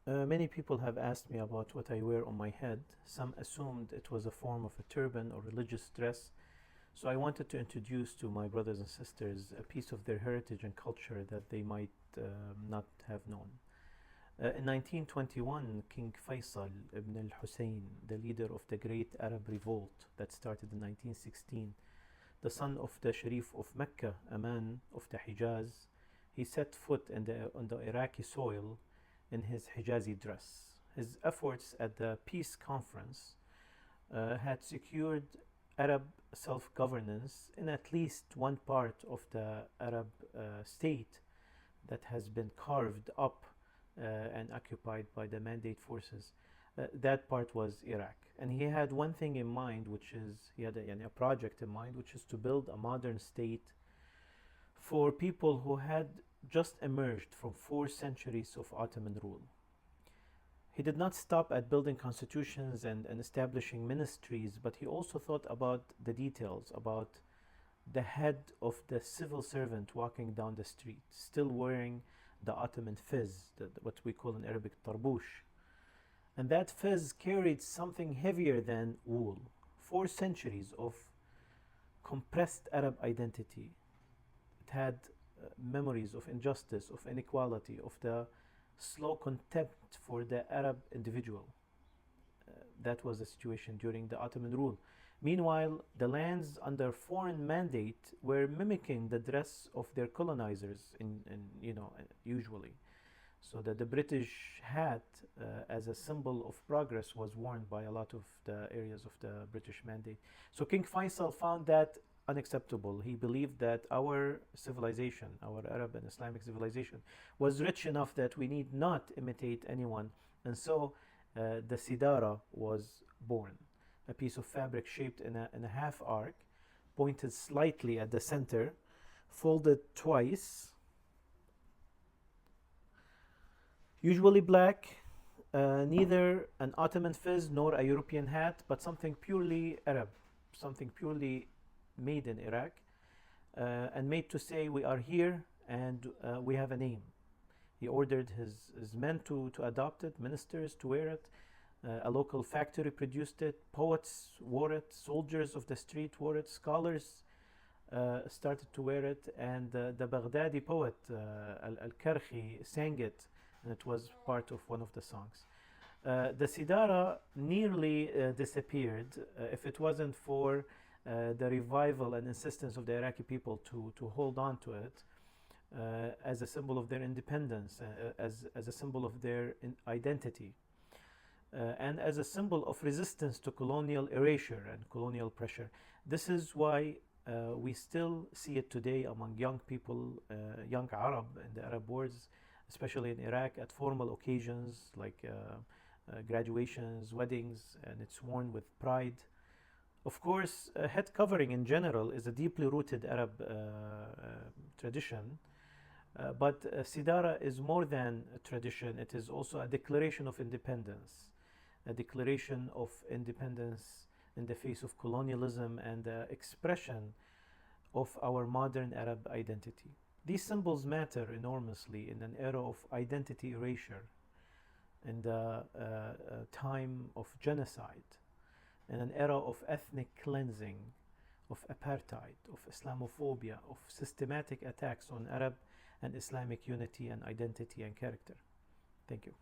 Many people have asked me about what I wear on my head. Some assumed it was a form of a turban or religious dress. So I wanted to introduce to my brothers and sisters a piece of their heritage and culture that they might not have known. In 1921, King Faisal ibn al-Hussein, the leader of the Great Arab Revolt that started in 1916, the son of the Sharif of Mecca, Aman of the Hijaz, he set foot on the Iraqi soil in his Hijazi dress. His efforts at the peace conference had secured Arab self-governance in at least one part of the Arab state that has been carved up and occupied by the Mandate forces. That part was Iraq. And he had one thing in mind, which is, he had a project in mind, which is to build a modern state for people who had just emerged from 4 centuries of Ottoman rule. He did not stop at building constitutions and establishing ministries, but he also thought about the details, about the head of the civil servant walking down the street, still wearing the Ottoman fez, what we call in Arabic tarbouche. And that fez carried something heavier than wool. 4 centuries of compressed Arab identity. It had memories of injustice, of inequality, of the slow contempt for the Arab individual. That was the situation during the Ottoman rule. Meanwhile, the lands under foreign mandate were mimicking the dress of their colonizers, usually. So that the British hat, as a symbol of progress, was worn by a lot of the areas of the British mandate. So King Faisal found that unacceptable. He believed that our civilization, our Arab and Islamic civilization, was rich enough that we need not imitate anyone. And so the Sidara was born, a piece of fabric shaped in a half arc, pointed slightly at the center, folded twice, usually black, neither an Ottoman fez nor a European hat, but something purely Arab, something purely made in Iraq, and made to say we are here and we have a name. He ordered his men to adopt it, ministers to wear it. A local factory produced it, poets wore it, soldiers of the street wore it, scholars started to wear it, and the Baghdadi poet Al-Karhi sang it, and it was part of one of the songs. The Sidara nearly disappeared if it wasn't for the revival and insistence of the Iraqi people to hold on to it as a symbol of their independence, as a symbol of their identity, and as a symbol of resistance to colonial erasure and colonial pressure. This is why we still see it today among young people, young Arab in the Arab worlds, especially in Iraq, at formal occasions like graduations, weddings, and it's worn with pride. Of course, head covering in general is a deeply rooted Arab tradition, but Sidara is more than a tradition. It is also a declaration of independence, a declaration of independence in the face of colonialism and the expression of our modern Arab identity. These symbols matter enormously in an era of identity erasure, in the time of genocide, in an era of ethnic cleansing, of apartheid, of Islamophobia, of systematic attacks on Arab and Islamic unity and identity and character. Thank you.